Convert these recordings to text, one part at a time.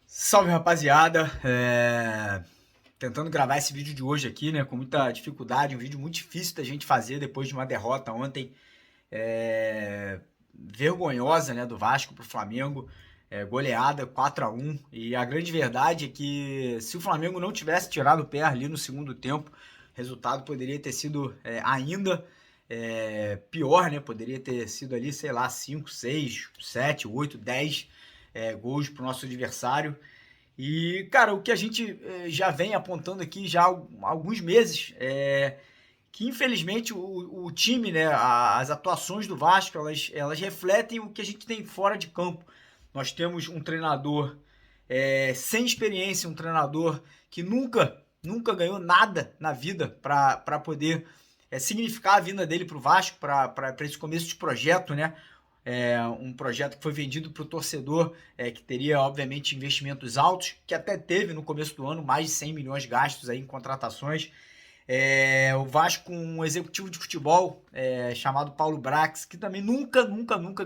Salve, rapaziada, tentando gravar esse vídeo de hoje aqui, né, com muita dificuldade, um vídeo muito difícil da gente fazer depois de uma derrota ontem, vergonhosa, né, do Vasco pro Flamengo, goleada 4-1, e a grande verdade é que se o Flamengo não tivesse tirado o pé ali no segundo tempo, o resultado poderia ter sido ainda pior, né, poderia ter sido ali, sei lá, 5, 6, 7, 8, 10 gols pro nosso adversário. E, cara, o que a gente já vem apontando aqui já há alguns meses é que, infelizmente, o time, né, as atuações do Vasco, elas refletem o que a gente tem fora de campo. Nós temos um treinador sem experiência, um treinador que nunca ganhou nada na vida para poder significar a vinda dele para o Vasco, para esse começo de projeto, né? Um projeto que foi vendido para o torcedor, que teria, obviamente, investimentos altos, que até teve no começo do ano mais de 100 milhões gastos aí em contratações. O Vasco com um executivo de futebol chamado Paulo Brax, que também nunca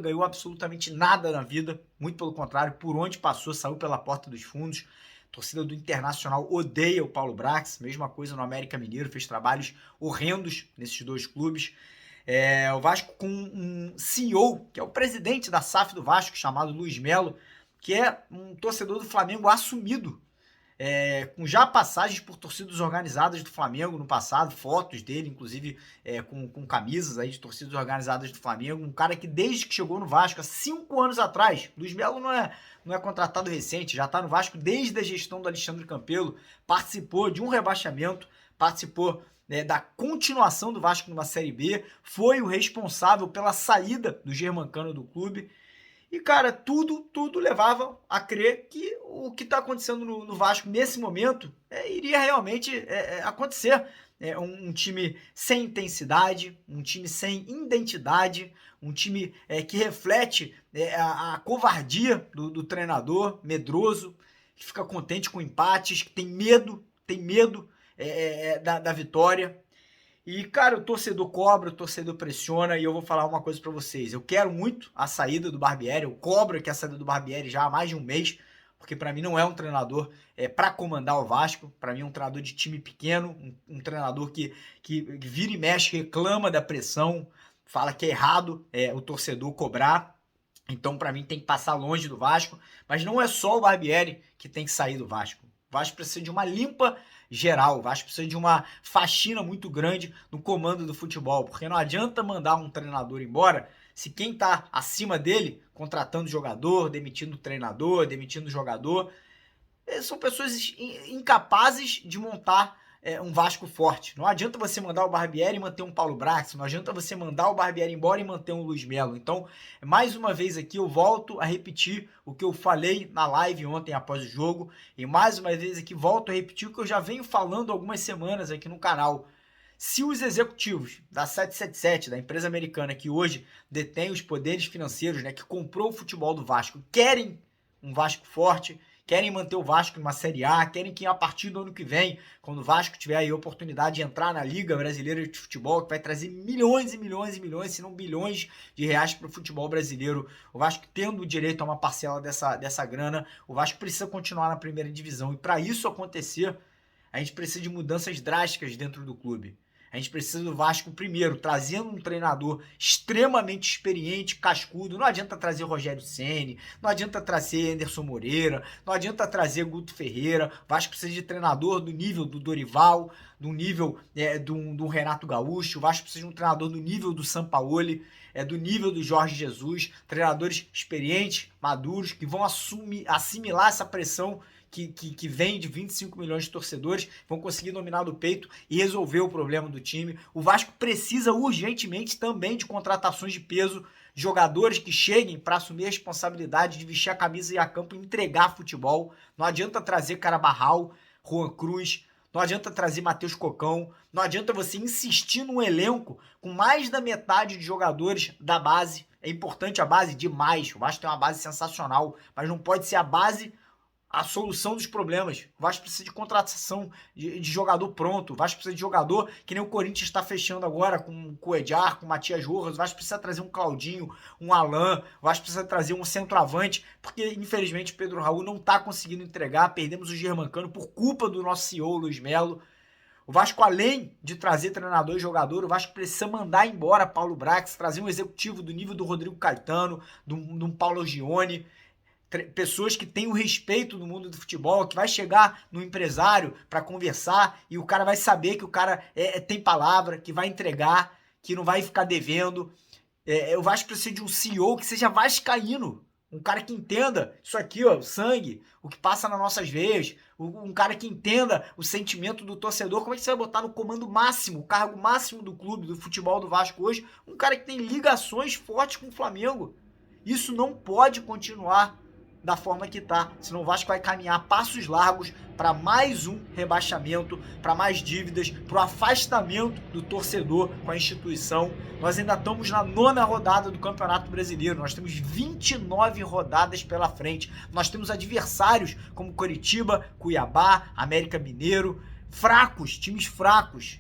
ganhou absolutamente nada na vida, muito pelo contrário, por onde passou, saiu pela porta dos fundos. A torcida do Internacional odeia o Paulo Brax, mesma coisa no América Mineiro, fez trabalhos horrendos nesses dois clubes. O Vasco com um CEO, que é o presidente da SAF do Vasco, chamado Luiz Melo, que é um torcedor do Flamengo assumido, com já passagens por torcidas organizadas do Flamengo no passado, fotos dele, inclusive com camisas aí de torcidas organizadas do Flamengo, um cara que desde que chegou no Vasco, há 5 anos atrás, Luiz Melo não é contratado recente, já está no Vasco desde a gestão do Alexandre Campelo, participou de um rebaixamento, participou da continuação do Vasco numa Série B, foi o responsável pela saída do Germancano do clube. E, cara, tudo levava a crer que o que está acontecendo no Vasco nesse momento iria realmente acontecer. Um time sem intensidade, um time sem identidade, um time que reflete a covardia do treinador, medroso, que fica contente com empates, que tem medo da vitória. E, cara, o torcedor cobra, o torcedor pressiona, e eu vou falar uma coisa pra vocês. Eu quero muito a saída do Barbieri, eu cobro aqui a saída do Barbieri já há mais de um mês, porque pra mim não é um treinador pra comandar o Vasco, pra mim é um treinador de time pequeno, um treinador que vira e mexe, reclama da pressão, fala que é errado o torcedor cobrar. Então, pra mim, tem que passar longe do Vasco. Mas não é só o Barbieri que tem que sair do Vasco. O Vasco precisa de uma limpa geral. O Vasco precisa de uma faxina muito grande no comando do futebol. Porque não adianta mandar um treinador embora se quem tá acima dele, contratando jogador, demitindo treinador, demitindo jogador, são pessoas incapazes de montar um Vasco forte. Não adianta você mandar o Barbieri e manter um Paulo Brax, não adianta você mandar o Barbieri embora e manter um Luiz Melo. Então, mais uma vez aqui, eu volto a repetir o que eu falei na live ontem após o jogo, e mais uma vez aqui volto a repetir o que eu já venho falando há algumas semanas aqui no canal. Se os executivos da 777, da empresa americana que hoje detém os poderes financeiros, né, que comprou o futebol do Vasco, querem um Vasco forte, querem manter o Vasco numa Série A, querem que a partir do ano que vem, quando o Vasco tiver aí a oportunidade de entrar na Liga Brasileira de Futebol, que vai trazer milhões e milhões e milhões, se não bilhões de reais para o futebol brasileiro, o Vasco tendo o direito a uma parcela dessa grana, o Vasco precisa continuar na primeira divisão. E para isso acontecer, a gente precisa de mudanças drásticas dentro do clube. A gente precisa do Vasco primeiro, trazendo um treinador extremamente experiente, cascudo. Não adianta trazer Rogério Ceni, não adianta trazer Anderson Moreira, não adianta trazer Guto Ferreira. O Vasco precisa de treinador do nível do Dorival, do nível do Renato Gaúcho. O Vasco precisa de um treinador do nível do Sampaoli, do nível do Jorge Jesus. Treinadores experientes, maduros, que vão assimilar essa pressão que vem de 25 milhões de torcedores, vão conseguir dominar do peito e resolver o problema do time. O Vasco precisa urgentemente também de contratações de peso, jogadores que cheguem para assumir a responsabilidade de vestir a camisa e ir a campo e entregar futebol. Não adianta trazer Carabarral, Juan Cruz, não adianta trazer Matheus Cocão, não adianta você insistir num elenco com mais da metade de jogadores da base. É importante a base demais, o Vasco tem uma base sensacional, mas não pode ser a base a solução dos problemas. O Vasco precisa de contratação de jogador pronto. O Vasco precisa de jogador que nem o Corinthians está fechando agora com o Edjar, com o Matias Rojas. O Vasco precisa trazer um Claudinho, um Alan. O Vasco precisa trazer um centroavante, porque infelizmente o Pedro Raul não está conseguindo entregar. Perdemos o Germancano por culpa do nosso CEO, Luiz Melo. O Vasco, além de trazer treinador e jogador, o Vasco precisa mandar embora Paulo Brax, trazer um executivo do nível do Rodrigo Caetano, de um Paulo Gione, pessoas que têm o respeito do mundo do futebol, que vai chegar no empresário para conversar e o cara vai saber que o cara tem palavra, que vai entregar, que não vai ficar devendo. O Vasco precisa de um CEO que seja vascaíno, um cara que entenda isso aqui, ó, o sangue, o que passa nas nossas veias, um cara que entenda o sentimento do torcedor. Como é que você vai botar no comando máximo, o cargo máximo do clube, do futebol do Vasco hoje, um cara que tem ligações fortes com o Flamengo? Isso não pode continuar da forma que tá, senão o Vasco vai caminhar passos largos para mais um rebaixamento, para mais dívidas, para o afastamento do torcedor com a instituição. Nós ainda estamos na 9ª rodada do Campeonato Brasileiro, nós temos 29 rodadas pela frente, nós temos adversários como Coritiba, Cuiabá, América Mineiro, fracos, times fracos,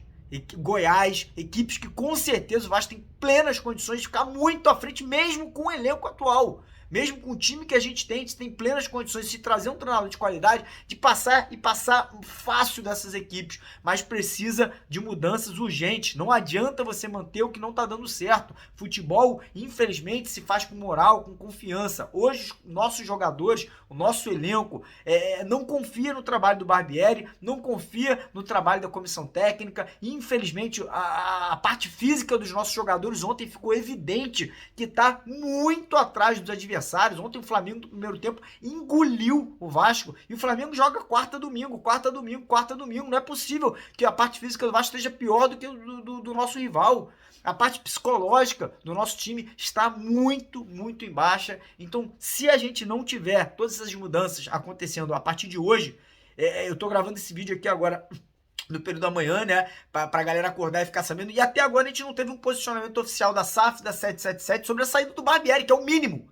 Goiás, equipes que com certeza o Vasco tem plenas condições de ficar muito à frente, mesmo com o elenco atual. Mesmo com o time que a gente tem plenas condições de se trazer um treinador de qualidade, de passar fácil dessas equipes, mas precisa de mudanças urgentes. Não adianta você manter o que não está dando certo. Futebol, infelizmente, se faz com moral, com confiança. Hoje, nossos jogadores, o nosso elenco, não confia no trabalho do Barbieri, não confia no trabalho da comissão técnica. E, infelizmente, a parte física dos nossos jogadores ontem ficou evidente que está muito atrás dos adversários. Ontem o Flamengo no primeiro tempo engoliu o Vasco e o Flamengo joga quarta domingo. Não é possível que a parte física do Vasco esteja pior do que do nosso rival. A parte psicológica do nosso time está muito, muito em baixa. Então, se a gente não tiver todas essas mudanças acontecendo a partir de hoje, eu tô gravando esse vídeo aqui agora no período da manhã, né, pra galera acordar e ficar sabendo, e até agora a gente não teve um posicionamento oficial da SAF, da 777, sobre a saída do Barbieri, que é o mínimo,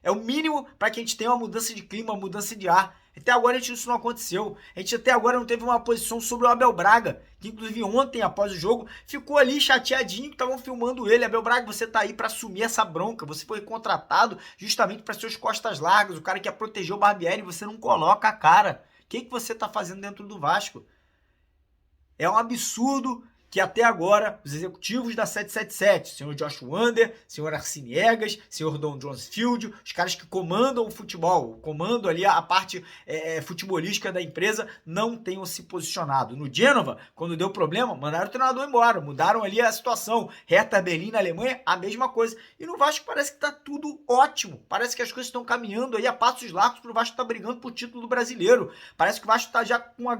é o mínimo para que a gente tenha uma mudança de clima, uma mudança de ar. Até agora isso não aconteceu, a gente até agora não teve uma posição sobre o Abel Braga, que inclusive ontem, após o jogo, ficou ali chateadinho, que estavam filmando ele. Abel Braga, você tá aí para assumir essa bronca, você foi contratado justamente para seus costas largas, o cara que ia proteger o Barbieri, você não coloca a cara. O que você tá fazendo dentro do Vasco? É um absurdo que até agora os executivos da 777, senhor Josh Wander, senhor Arsene Egas, senhor Don Jones Field, os caras que comandam o futebol, comandam ali a parte futebolística da empresa, não tenham se posicionado. No Gênova, quando deu problema, mandaram o treinador embora, mudaram ali a situação. Hertha Berlim na Alemanha, a mesma coisa. E no Vasco parece que tá tudo ótimo, parece que as coisas estão caminhando aí a passos largos para o Vasco estar brigando por título brasileiro. Parece que o Vasco está já com a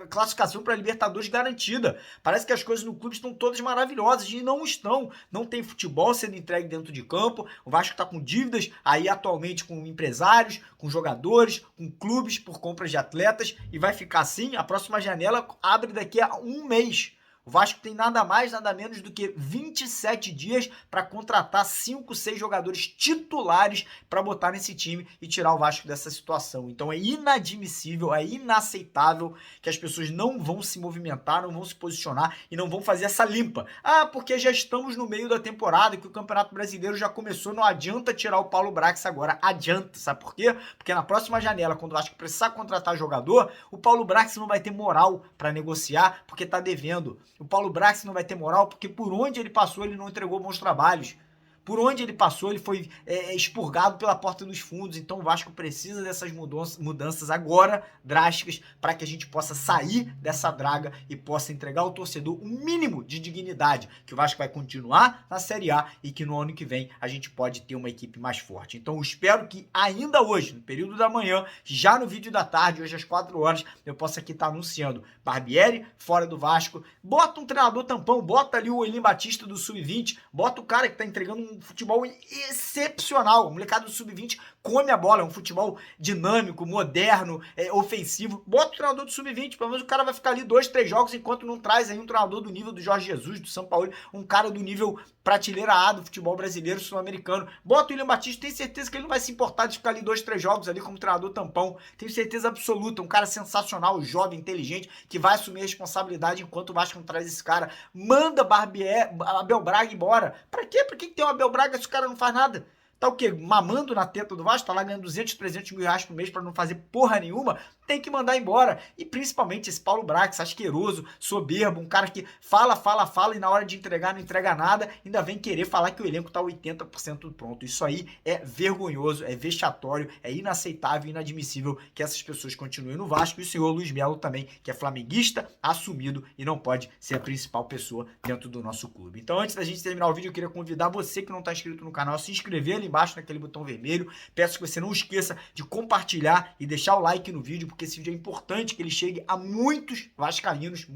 classificação para a Libertadores garantida. Parece que as coisas no clube estão todas maravilhosas e não estão. Não tem futebol sendo entregue dentro de campo. O Vasco está com dívidas aí atualmente com empresários, com jogadores, com clubes por compras de atletas e vai ficar assim. A próxima janela abre daqui a um mês. O Vasco tem nada mais, nada menos do que 27 dias para contratar 5, 6 jogadores titulares para botar nesse time e tirar o Vasco dessa situação. Então é inadmissível, é inaceitável que as pessoas não vão se movimentar, não vão se posicionar e não vão fazer essa limpa. Ah, porque já estamos no meio da temporada, que o Campeonato Brasileiro já começou, não adianta tirar o Paulo Brax agora. Adianta, sabe por quê? Porque na próxima janela, quando o Vasco precisar contratar jogador, o Paulo Brax não vai ter moral para negociar porque tá devendo. O Paulo Brax não vai ter moral porque por onde ele passou ele não entregou bons trabalhos. Por onde ele passou ele foi expurgado pela porta dos fundos. Então o Vasco precisa dessas mudanças agora, drásticas, para que a gente possa sair dessa draga e possa entregar ao torcedor um mínimo de dignidade. Que o Vasco vai continuar na Série A e que no ano que vem a gente pode ter uma equipe mais forte. Então eu espero que ainda hoje, no período da manhã, já no vídeo da tarde, hoje às 4 horas, eu possa aqui estar anunciando Barbieri fora do Vasco. Bota um treinador tampão, bota ali o Elim Batista do Sub-20, bota o cara que está entregando um futebol excepcional. O molecada do Sub-20 come a bola, é um futebol dinâmico, moderno, ofensivo. Bota o treinador do Sub-20, pelo menos o cara vai ficar ali 2, 3 jogos, enquanto não traz aí um treinador do nível do Jorge Jesus, do São Paulo, um cara do nível prateleira A do futebol brasileiro, sul-americano. Bota o William Batista, tenho certeza que ele não vai se importar de ficar ali 2, 3 jogos ali como treinador tampão. Tenho certeza absoluta, um cara sensacional, jovem, inteligente, que vai assumir a responsabilidade enquanto o Vasco não traz esse cara. Manda Abel Braga embora. Pra quê? Pra que tem o Abel Braga se o cara não faz nada? Tá o quê? Mamando na teta do Vasco? Tá lá ganhando 200, 300 mil reais por mês pra não fazer porra nenhuma? Tem que mandar embora. E principalmente esse Paulo Brax, asqueroso, soberbo, um cara que fala e na hora de entregar não entrega nada, ainda vem querer falar que o elenco tá 80% pronto. Isso aí é vergonhoso, é vexatório, é inaceitável e inadmissível que essas pessoas continuem no Vasco. E o senhor Luiz Melo também, que é flamenguista, assumido e não pode ser a principal pessoa dentro do nosso clube. Então, antes da gente terminar o vídeo, eu queria convidar você que não tá inscrito no canal a se inscrever ali embaixo naquele botão vermelho. Peço que você não esqueça de compartilhar e deixar o like no vídeo, porque esse vídeo é importante que ele chegue a muitos vascaínos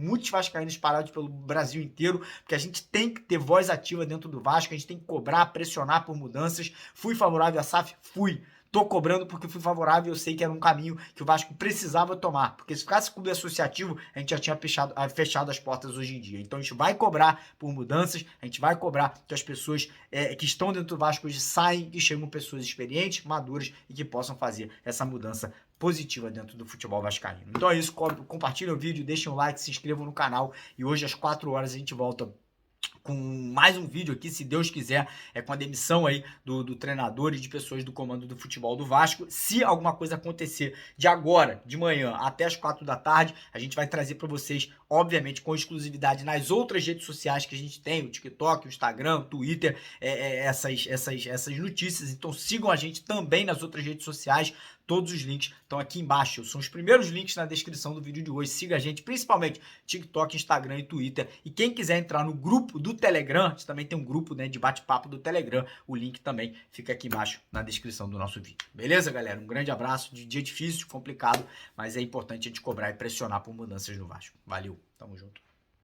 espalhados pelo Brasil inteiro, porque a gente tem que ter voz ativa dentro do Vasco, a gente tem que cobrar, pressionar por mudanças. Fui favorável à SAF? Fui. Tô cobrando porque fui favorável, eu sei que era um caminho que o Vasco precisava tomar, porque se ficasse clube associativo, a gente já tinha fechado as portas hoje em dia. Então a gente vai cobrar por mudanças, a gente vai cobrar que as pessoas que estão dentro do Vasco hoje saem e chegam pessoas experientes, maduras e que possam fazer essa mudança positiva dentro do futebol vascaíno. Então é isso, compartilhem o vídeo, deixem um like, se inscrevam no canal e hoje às 4 horas a gente volta com mais um vídeo aqui, se Deus quiser, com a demissão aí do treinador e de pessoas do comando do futebol do Vasco. Se alguma coisa acontecer de agora, de manhã, até as 4 da tarde, a gente vai trazer para vocês, obviamente, com exclusividade nas outras redes sociais que a gente tem, o TikTok, o Instagram, o Twitter, essas notícias. Então sigam a gente também nas outras redes sociais. Todos os links estão aqui embaixo. São os primeiros links na descrição do vídeo de hoje. Siga a gente, principalmente TikTok, Instagram e Twitter. E quem quiser entrar no grupo do Telegram, a gente também tem um grupo, né, de bate-papo do Telegram. O link também fica aqui embaixo na descrição do nosso vídeo. Beleza, galera? Um grande abraço. De dia difícil, complicado, mas é importante a gente cobrar e pressionar por mudanças no Vasco. Valeu, tamo junto.